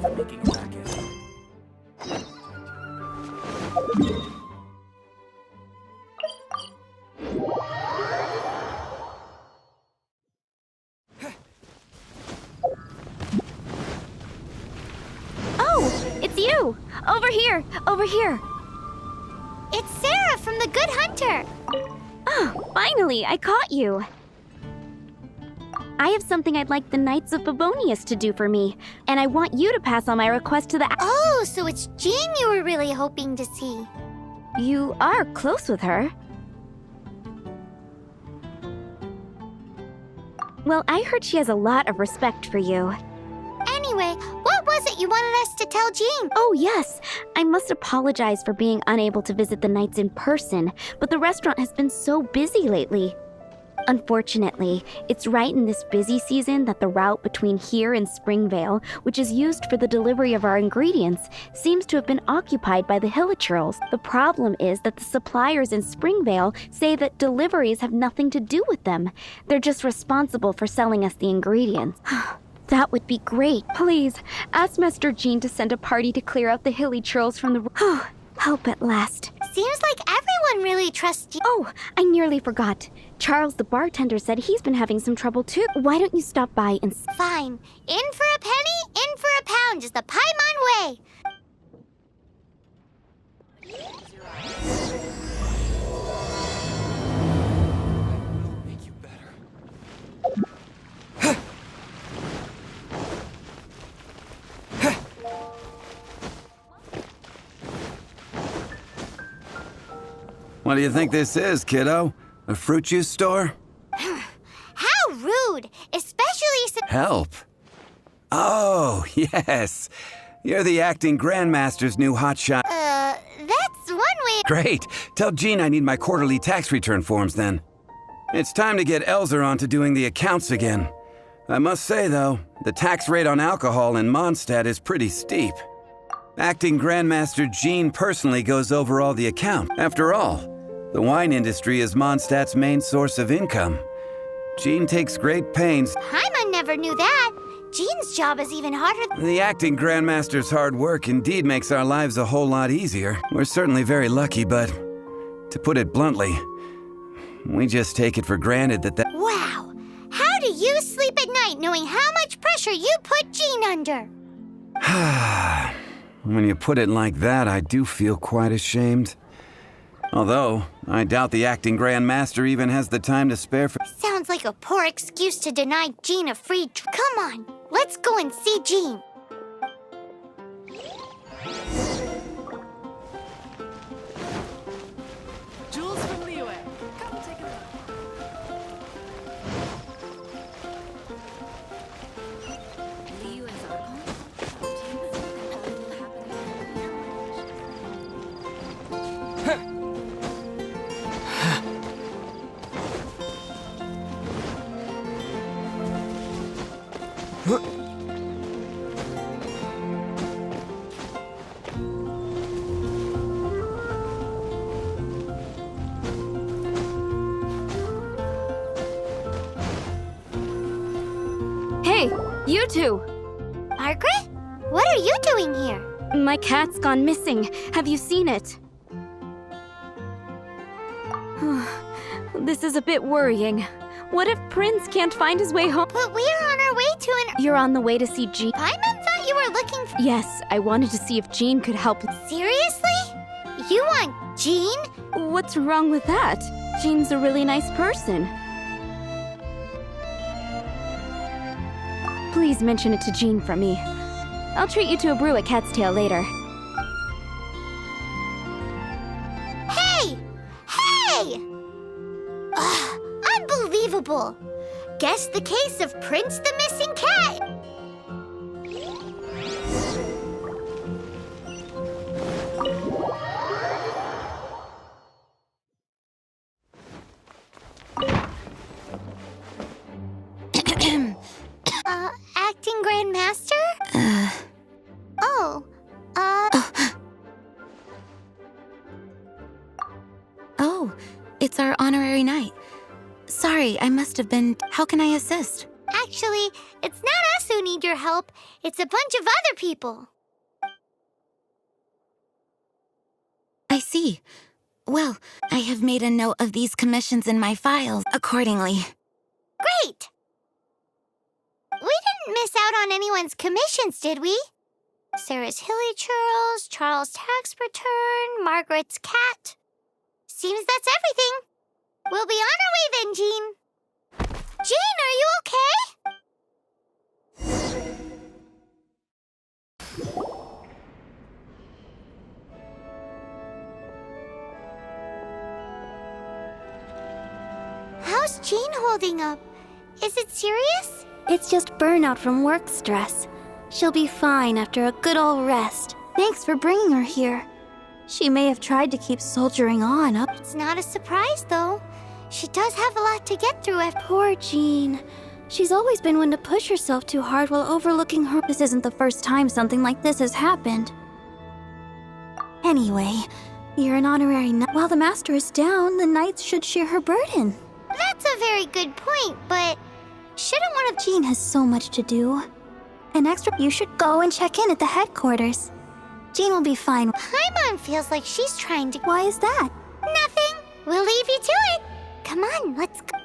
for making a racket. Oh, it's you! Over here! Over here! It's Sarah from the Good Hunter! Oh, finally, I caught you! I have something I'd like the Knights of Favonius to do for me, and I want you to pass on my request to the— Oh, so it's Jean you were really hoping to see. You are close with her. Well, I heard she has a lot of respect for you. Anyway, what was it you wanted us to tell Jean? Oh, yes. I must apologize for being unable to visit the Knights in person, but the restaurant has been so busy lately. Unfortunately, it's right in this busy season that the route between here and Springvale, which is used for the delivery of our ingredients, seems to have been occupied by the Hilichurls. The problem is that the suppliers in Springvale say that deliveries have nothing to do with them. They're just responsible for selling us the ingredients. That would be great. Please, ask Master Jean to send a party to clear out the Hilichurls from the— Help at last. Seems like everyone really trusts you. Oh, I nearly forgot. Charles the bartender said he's been having some trouble too. Why don't you stop by and— Fine. In for a penny, in for a pound. Just the Paimon way. Make you better. What do you think this is, kiddo? A fruit juice store? How rude. Especially since— Help. Oh, yes. You're the acting grandmaster's new hotshot. That's one way— Great. Tell Jean I need my quarterly tax return forms then. It's time to get Elzer on to doing the accounts again. I must say, though, the tax rate on alcohol in Mondstadt is pretty steep. Acting Grandmaster Jean personally goes over all the account. After all, the wine industry is Mondstadt's main source of income. Jean takes great pains. Paimon never knew that. Jean's job is even harder. The acting Grandmaster's hard work indeed makes our lives a whole lot easier. We're certainly very lucky, but to put it bluntly, we just take it for granted that— Wow. How do you sleep at night knowing how much pressure you put Jean under? When you put it like that, I do feel quite ashamed. Although, I doubt the acting Grandmaster even has the time to spare for— Sounds like a poor excuse to deny Jean a free Come on, let's go and see Jean. Jules from Liyue. Come take a look. Hey, you two! Margaret? What are you doing here? My cat's gone missing. Have you seen it? This is a bit worrying. What if Prince can't find his way home? But we're on our way to an— You're on the way to see Jean. Paimon thought you were looking for— Yes, I wanted to see if Jean could help. Seriously? You want Jean? What's wrong with that? Jean's a really nice person. Please mention it to Jean from me. I'll treat you to a brew at Cat's Tail later. Hey! Hey! Ugh, unbelievable! Guess the case of Prince the Missing Cat. Acting Grandmaster? Oh, it's our honorary knight. Sorry, I must have been— How can I assist? Actually, it's not us who need your help. It's a bunch of other people. I see. Well, I have made a note of these commissions in my files accordingly. Great! We didn't miss out on anyone's commissions, did we? Sarah's Hilly Churls, Charles' tax return, Margaret's cat. Seems that's everything. We'll be on our way then, Jean. Jean, are you okay? How's Jean holding up? Is it serious? It's just burnout from work stress. She'll be fine after a good old rest. Thanks for bringing her here. She may have tried to keep soldiering on up. It's not a surprise, though. She does have a lot to get through after. Poor Jean. She's always been one to push herself too hard while overlooking her. This isn't the first time something like this has happened. Anyway, you're an honorary knight. While the master is down, the knights should share her burden. That's a very good point, but shouldn't one of Jean has so much to do. An extra, you should go and check in at the headquarters. Jean will be fine. Paimon feels like she's trying to. Why is that? Nothing. We'll leave you to it. Come on, let's go.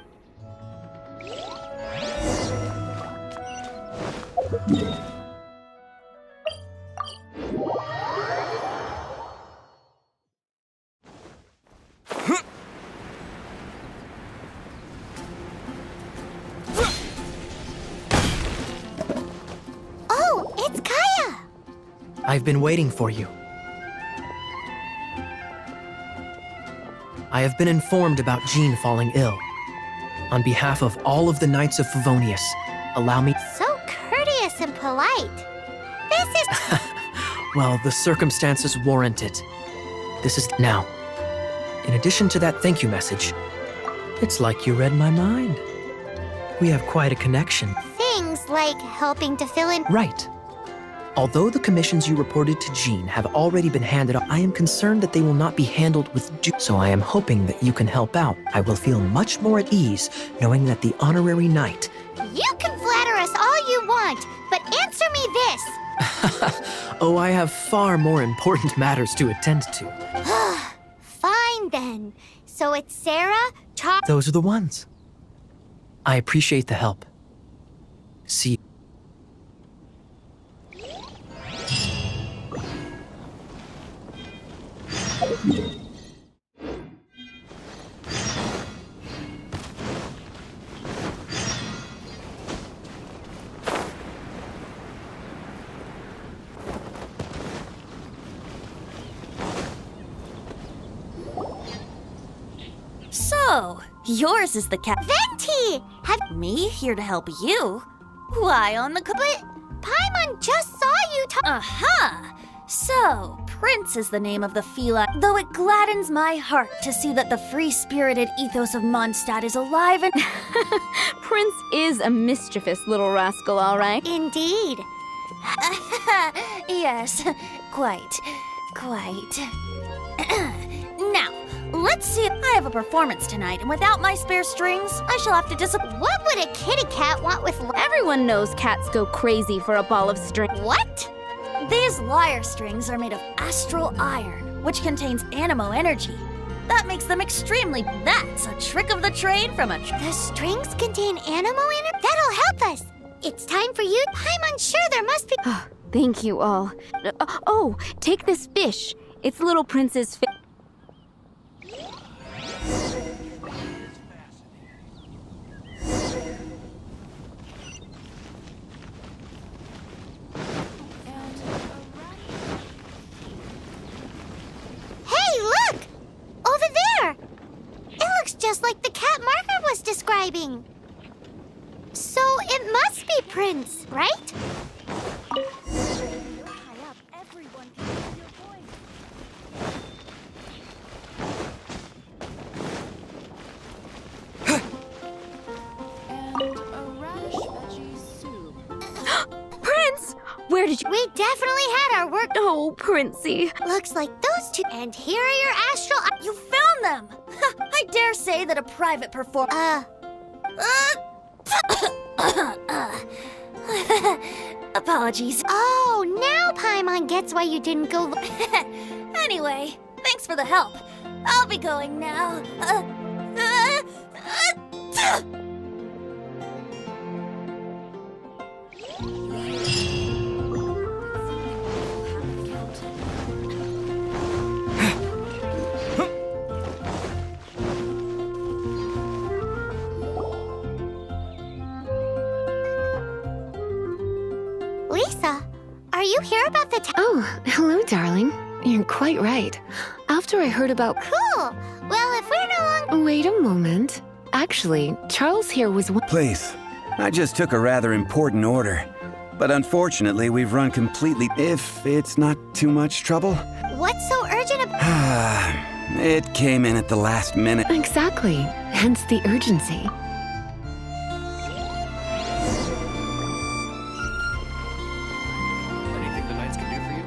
Oh, it's Kaya! I've been waiting for you. I have been informed about Jean falling ill. On behalf of all of the Knights of Favonius, allow me... So courteous and polite. This is... Well, the circumstances warrant it. This is now. In addition to that thank you message, it's like you read my mind. We have quite a connection. Things like helping to fill in... Right. Although the commissions you reported to Jean have already been handed out, I am concerned that they will not be handled with due. So I am hoping that you can help out. I will feel much more at ease knowing that the honorary knight... You can flatter us all you want, but answer me this. Oh, I have far more important matters to attend to. Fine then. So it's Sarah, Top... Those are the ones. I appreciate the help. See you. So, yours is the cat. Venti! Have... Me here to help you? Why on the But Paimon just saw you Aha! So, Prince is the name of the feline, though it gladdens my heart to see that the free-spirited ethos of Mondstadt is alive and... Prince is a mischievous little rascal, all right. Indeed. Yes, quite. Now, let's see. I have a performance tonight, and without my spare strings, I shall have to disappoint. What would a kitty cat want with... Everyone knows cats go crazy for a ball of string. What? These lyre strings are made of astral iron, which contains animo energy. That makes them extremely... That's a trick of the trade from a... The strings contain animo in it? That'll help us. It's time for you. I'm unsure there must be... Thank you all. Oh, take this fish. It's little Prince's fish. Hey, look! Over there! It looks just like the cat Margaret was describing. So it must be Prince, right? And a radish veggie soup. Prince! Where did you... We definitely had our work. Oh, Princey. Looks like those two. And here are your astral... You found them! I dare say that a private performer... Apologies. Oh, now Paimon gets why you didn't go. Anyway, thanks for the help. I'll be going now. Lisa, are you here about the Oh, hello, darling. You're quite right. After I heard about... Cool. Well, if we're no longer... Wait a moment. Actually, Charles here was one... Please, I just took a rather important order. But unfortunately, we've run completely... If it's not too much trouble? What's so urgent about... It came in at the last minute. Exactly. Hence the urgency. Anything the Knights can do for you?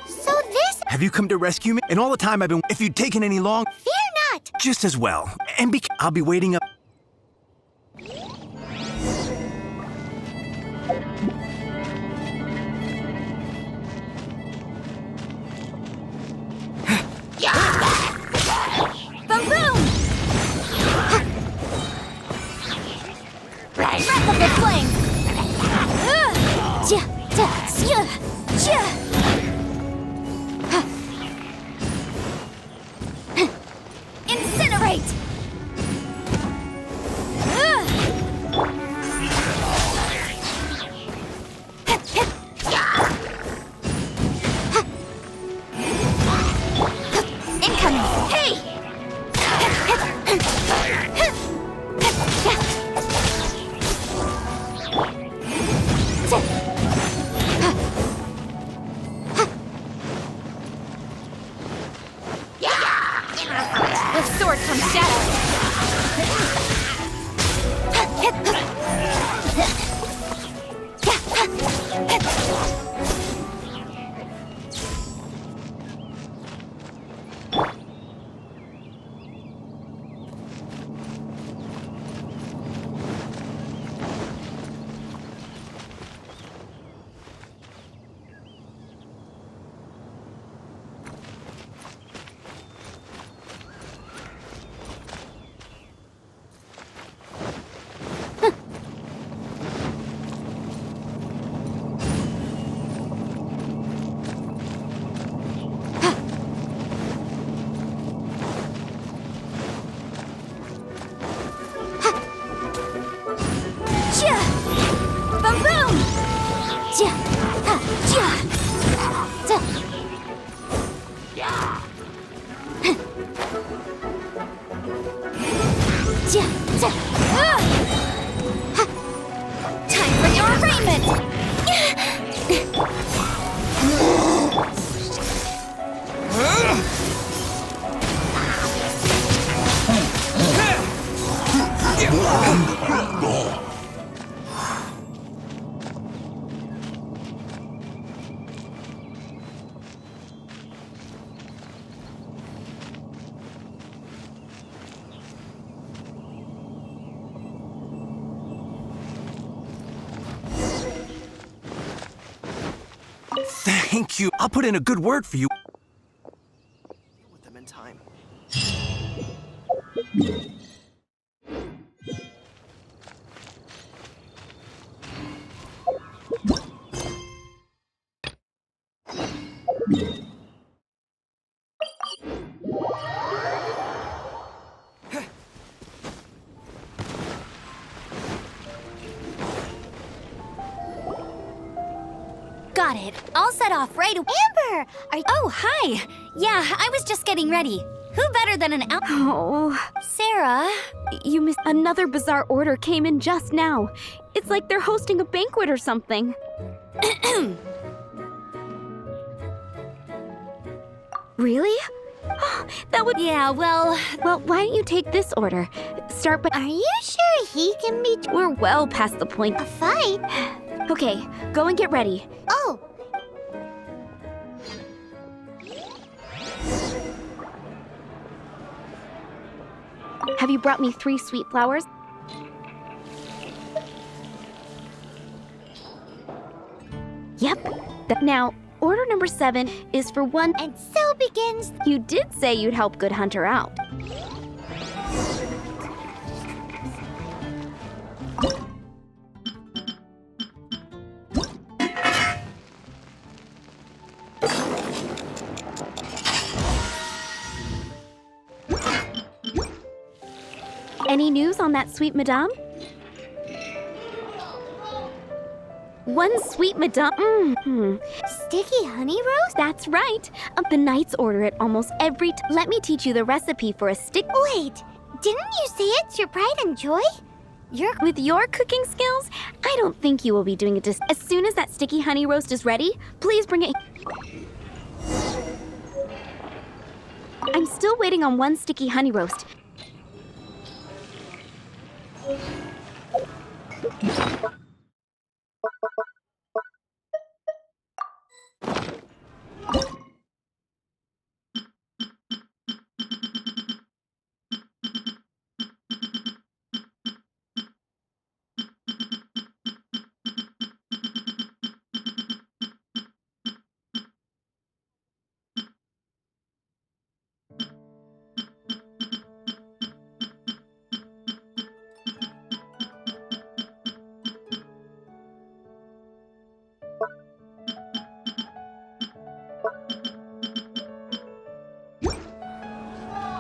So this... Have you come to rescue me? And all the time I've been... If you'd taken any long... Fear not! Just as well. And I'll be waiting up... Breath of the flame! Incinerate! Incoming! Hey! With sword comes shadow. Time for your arraignment! Thank you. I'll put in a good word for you. Deal with them in time. Got it. I'll set off right away. Amber, are you... Oh, hi. Yeah, I was just getting ready. Who better than an Oh, Sarah? you missed. Another bizarre order came in just now. It's like they're hosting a banquet or something. Really? That would... Yeah, well, Well, why don't you take this order? Start by... Are you sure he can be We're well past the point. a fight? Okay, go and get ready. Oh, Have you brought me 3 sweet flowers? Yep. Now, order number 7 is for 1... and so begins... You did say you'd help Good Hunter out. Any news on that sweet madame? 1 sweet madame. Sticky honey roast? That's right. The knights order it almost every Let me teach you the recipe for a stick. Wait, didn't you say it's your pride and joy? With your cooking skills, I don't think you will be doing it as soon as that sticky honey roast is ready, please bring it. I'm still waiting on 1 sticky honey roast.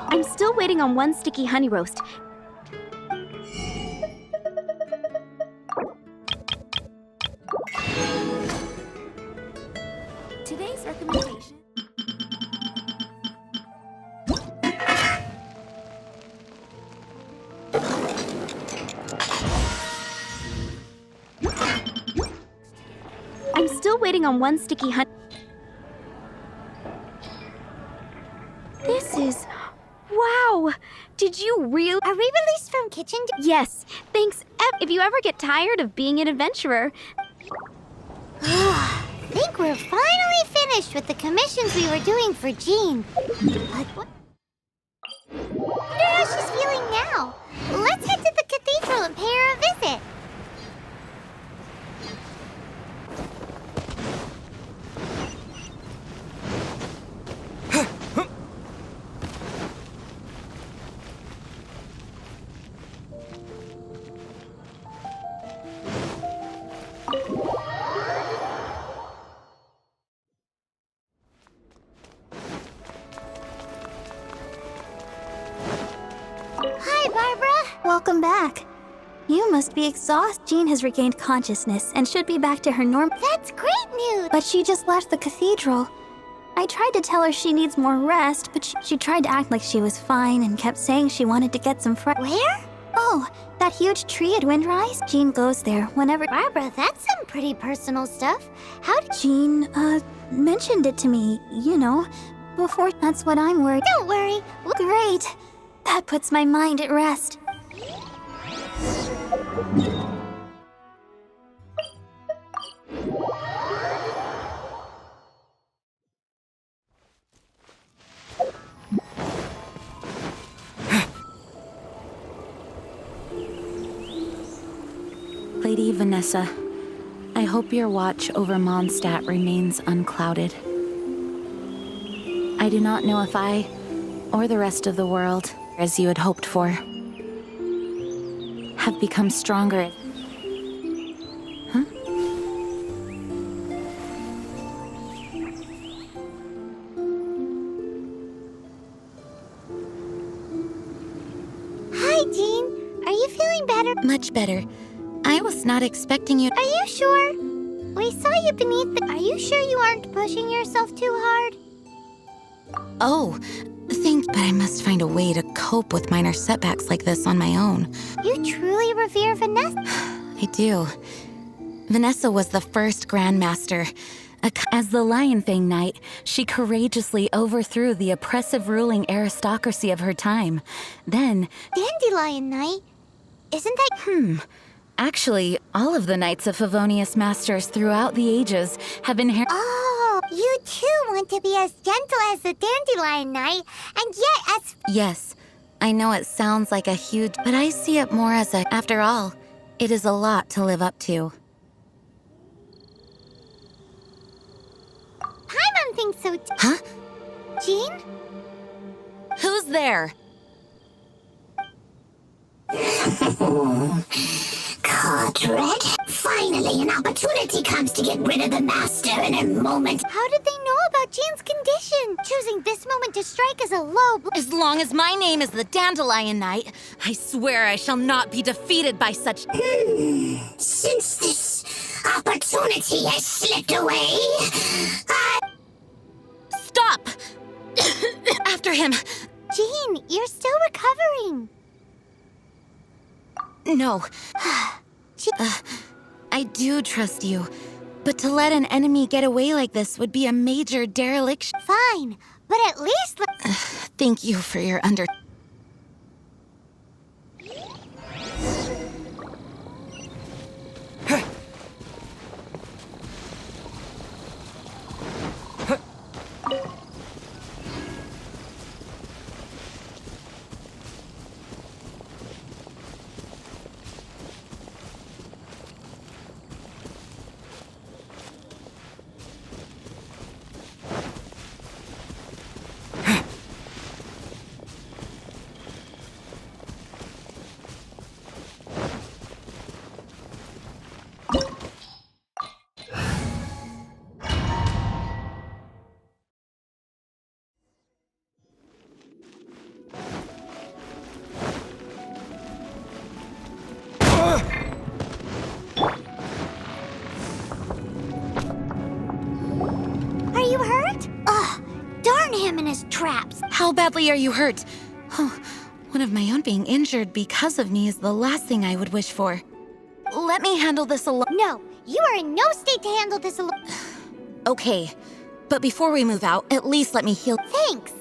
I'm still waiting on 1 sticky honey roast. Today's recommendation. I'm still waiting on 1 sticky honey. This is... Wow! Did you really... Are we released from kitchen? Yes, thanks. If you ever get tired of being an adventurer... Think we're finally finished with the commissions we were doing for Jean. But what? Wonder how she's feeling now. Let's head to the cathedral and pay her a visit. Hi, Barbara. welcome back. You must be exhausted. Jean has regained consciousness and should be back to her normal. That's great news. But she just left the cathedral. I tried to tell her she needs more rest, but she tried to act like she was fine and kept saying she wanted to get some fresh. Where? Oh, that huge tree at Windrise? Jean goes there whenever. Barbara, that's some pretty personal stuff. How did Jean, mentioned it to me, you know, before. That's what I'm worried. Don't worry. Great. That puts my mind at rest. Lady Vanessa, I hope your watch over Mondstadt remains unclouded. I do not know if I, or the rest of the world, as you had hoped for, have become stronger. Huh? Hi, Jean. Are you feeling better? Much better. I was not expecting you. Are you sure? We saw you beneath the... Are you you sure you aren't pushing yourself too hard? Oh, but I must find a way to cope with minor setbacks like this on my own. You truly revere Vanessa? I do. Vanessa was the first Grandmaster. As the Lion Fang Knight, she courageously overthrew the oppressive ruling aristocracy of her time. Then... Dandelion Knight? Isn't that... Actually, all of the Knights of Favonius Masters throughout the ages have inherited... Oh, you too want to be as gentle as the Dandelion Knight, and yet as... Yes, I know it sounds like a huge... But I see it more as a... After all, it is a lot to live up to. Paimon thinks so too. Huh? Jean? Who's there? Codred? Finally, an opportunity comes to get rid of the Master in a moment. How did they know about Jean's condition? Choosing this moment to strike is a low blow. As long as my name is the Dandelion Knight, I swear I shall not be defeated by such... Since this opportunity has slipped away, Stop! After him! Jean, you're still recovering. No. I do trust you, but to let an enemy get away like this would be a major dereliction. Fine, but at least... Thank you for your Are you hurt? Ugh, darn him and his traps. How badly are you hurt? Oh, one of my own being injured because of me is the last thing I would wish for. Let me handle this alone. No, you are in no state to handle this alone. Okay, but before we move out, at least let me heal. Thanks.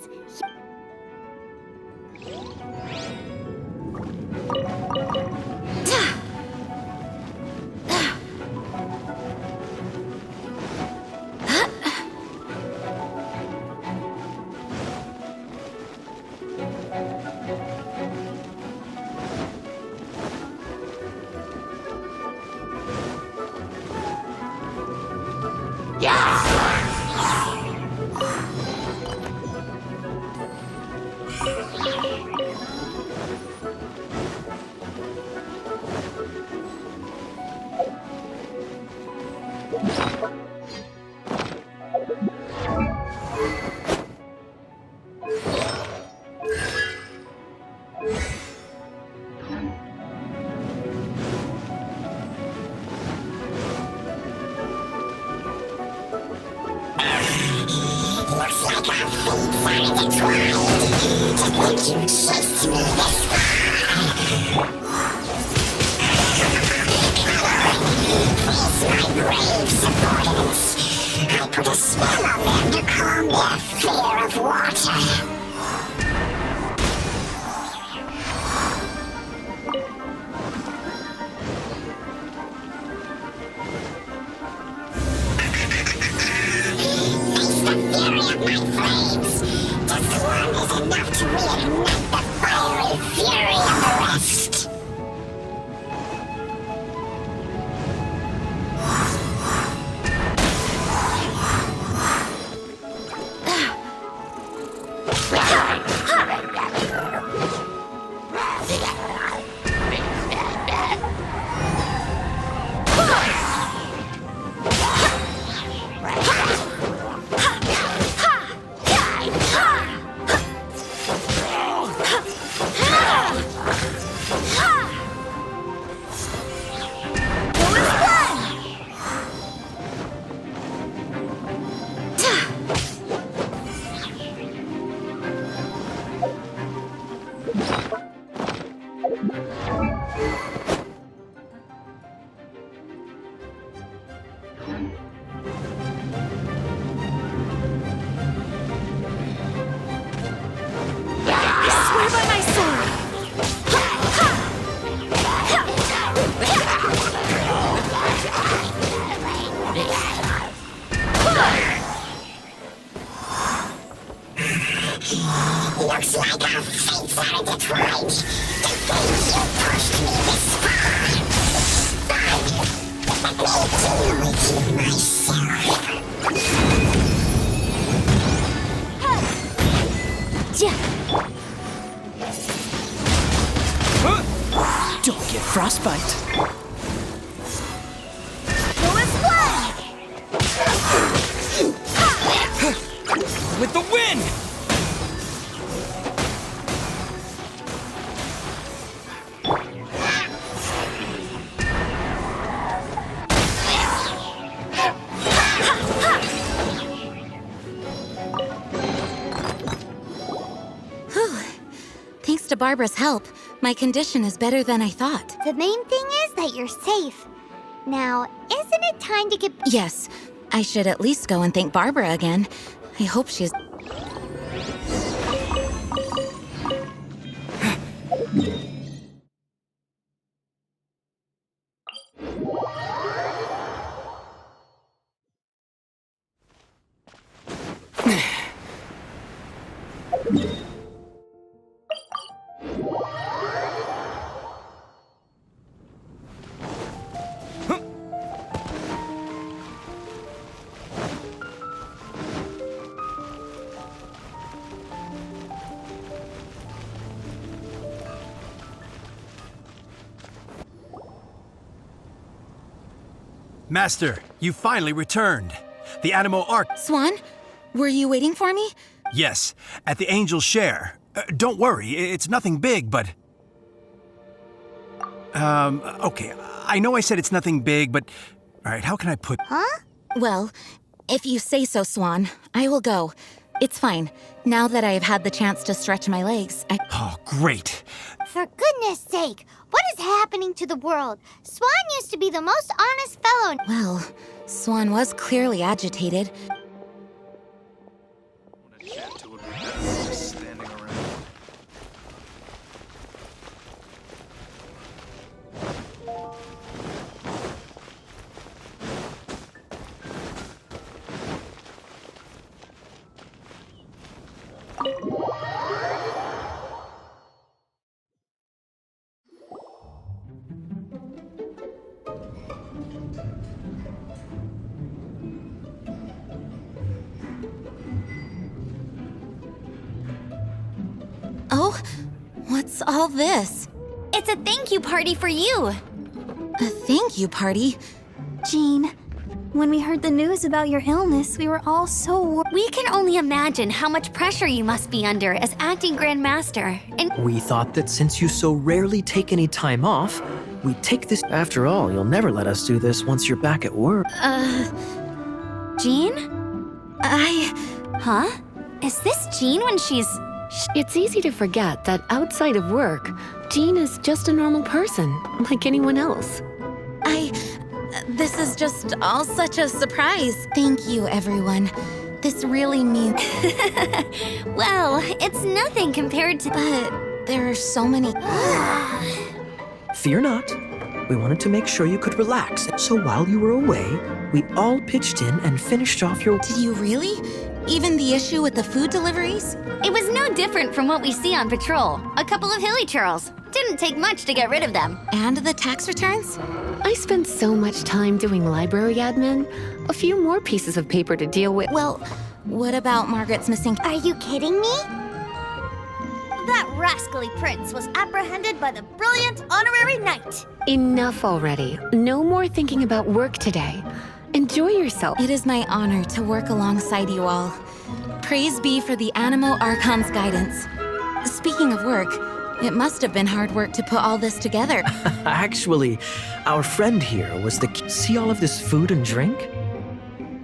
I put a spell on them to calm their fear of water. Face the fury of my flames. Just one is enough to reignite the fiery fury of the rest. Looks like our fates are intertwined. The things you pushed me this far. Fine. Let me deal with you myself. Don't get frostbite. With the wind! Thanks to Barbara's help, my condition is better than I thought. The main thing is that you're safe. Now, isn't it time to get... Yes, I should at least go and thank Barbara again. I hope she's... Master, you finally returned. The Animo Ark... Swan, were you waiting for me? Yes, at the Angel's Share. Don't worry, it's nothing big, but... okay, I know I said it's nothing big, but... Alright, how can I put... Huh? Well, if you say so, Swan, I will go. It's fine. Now that I have had the chance to stretch my legs, Oh, great. For goodness sake, what is happening to the world? Swan used to be the most honest fellow. Well, Swan was clearly agitated. Oh, what's all this? It's a thank you party for you. A thank you party? Jean, when we heard the news about your illness, we were all so We can only imagine how much pressure you must be under as acting Grand Master. And We thought that since you so rarely take any time off, we'd take this. After all, you'll never let us do this once you're back at work. Jean? Huh? Is this Jean when she's... It's easy to forget that outside of work, Jean is just a normal person, like anyone else. This is just all such a surprise. Thank you, everyone. This really means... Well, it's nothing compared to... But there are so many... Fear not. We wanted to make sure you could relax. So while you were away, we all pitched in and finished off your... Did you really? Even the issue with the food deliveries? It was no different from what we see on patrol. A couple of hilly churls. Didn't take much to get rid of them. And the tax returns? I spent so much time doing library admin. A few more pieces of paper to deal with. Well, what about Margaret's missing... Are you kidding me? That rascally prince was apprehended by the brilliant honorary knight. Enough already. No more thinking about work today. Enjoy yourself. It is my honor to work alongside you all. Praise be for the Animo Archon's guidance. Speaking of work, it must have been hard work to put all this together. Actually, our friend here was the... See all of this food and drink?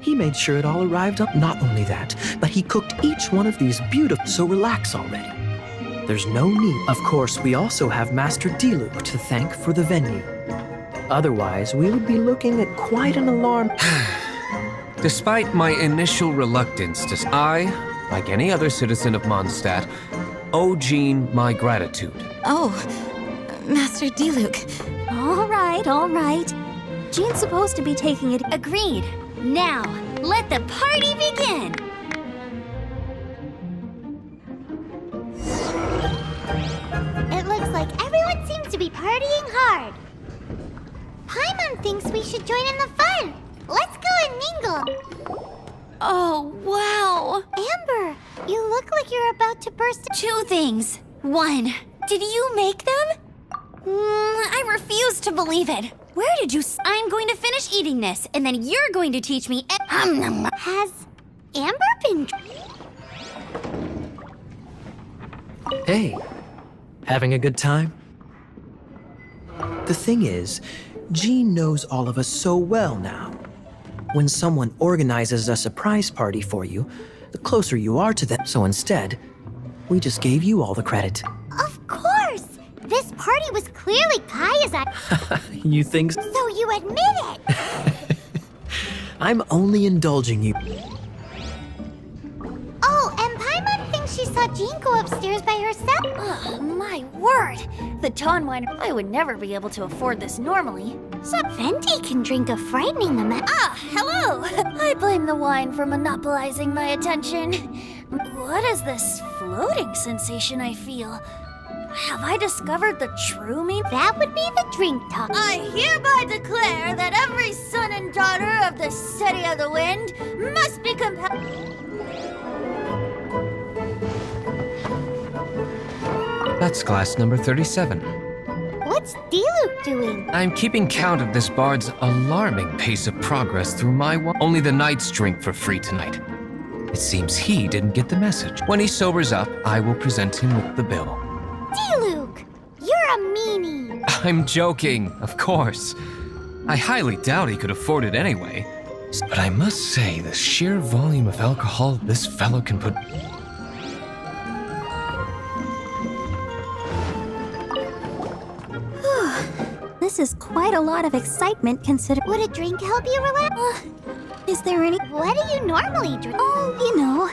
He made sure it all arrived up. Not only that, but he cooked each one of these beautiful... So relax already. There's no need. Of course, we also have Master Diluc to thank for the venue. Otherwise, we would be looking at quite an alarm. Despite my initial reluctance I, like any other citizen of Mondstadt, owe Jean my gratitude. Oh, Master Diluc. All right. Jean's supposed to be taking it. Agreed. Now, let the party begin. thinks we should join in the fun. Let's go and mingle. Oh, wow. Amber, you look like you're about to burst. 2 things. 1, did you make them? I refuse to believe it. Where did you I'm going to finish eating this, and then you're going to teach me Has Amber been... Hey, having a good time? The thing is, Jean knows all of us so well now. When someone organizes a surprise party for you, the closer you are to them. So instead, we just gave you all the credit. Of course! This party was clearly Kaya's idea. You think so? So you admit it! I'm only indulging you. Oh, and Paimon thinks she saw Jean go upstairs by herself. Oh, my word. The Tonwine, I would never be able to afford this normally. So Venti can drink a frightening amount. Ah, hello! I blame the wine for monopolizing my attention. What is this floating sensation I feel? Have I discovered the true me? That would be the drink talk. I hereby declare that every son and daughter of the City of the Wind must be compelled. That's glass number 37. What's Diluc doing? I'm keeping count of this bard's alarming pace of progress through my Only the knights drink for free tonight. It seems he didn't get the message. When he sobers up, I will present him with the bill. Diluc, you're a meanie. I'm joking, of course. I highly doubt he could afford it anyway. But I must say, the sheer volume of alcohol this fellow can put... This is quite a lot of excitement considering. Would a drink help you relax? Is there any? What do you normally drink? Oh, you know,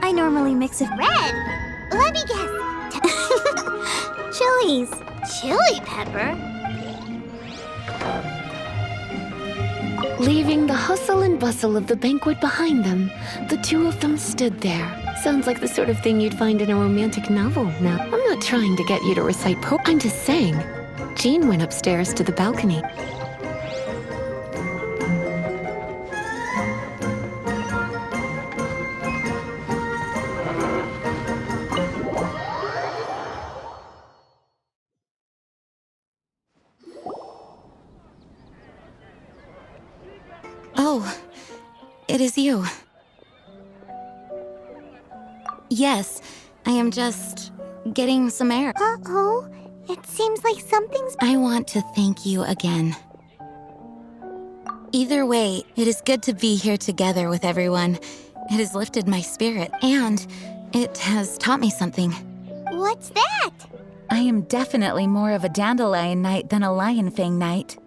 I normally mix it. Red. Let me guess. Chilies. Chili pepper? Leaving the hustle and bustle of the banquet behind them, the two of them stood there. Sounds like the sort of thing you'd find in a romantic novel. Now, I'm not trying to get you to recite I'm just saying. Jean went upstairs to the balcony. Oh, it is you. Yes, I am just getting some air. Uh-oh. It seems like something's... I want to thank you again. Either way, it is good to be here together with everyone. It has lifted my spirit, and it has taught me something. What's that? I am definitely more of a Dandelion Knight than a Lionfang Knight.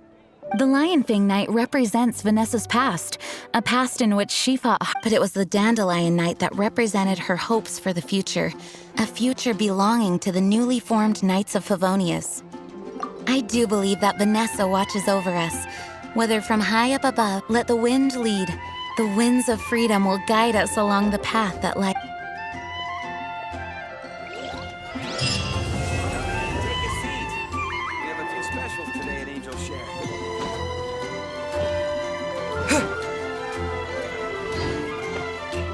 The Lionfang Knight represents Vanessa's past, a past in which she fought, but it was the Dandelion Knight that represented her hopes for the future, a future belonging to the newly formed Knights of Favonius. I do believe that Vanessa watches over us. Whether from high up above, let the wind lead. The winds of freedom will guide us along the path that lies.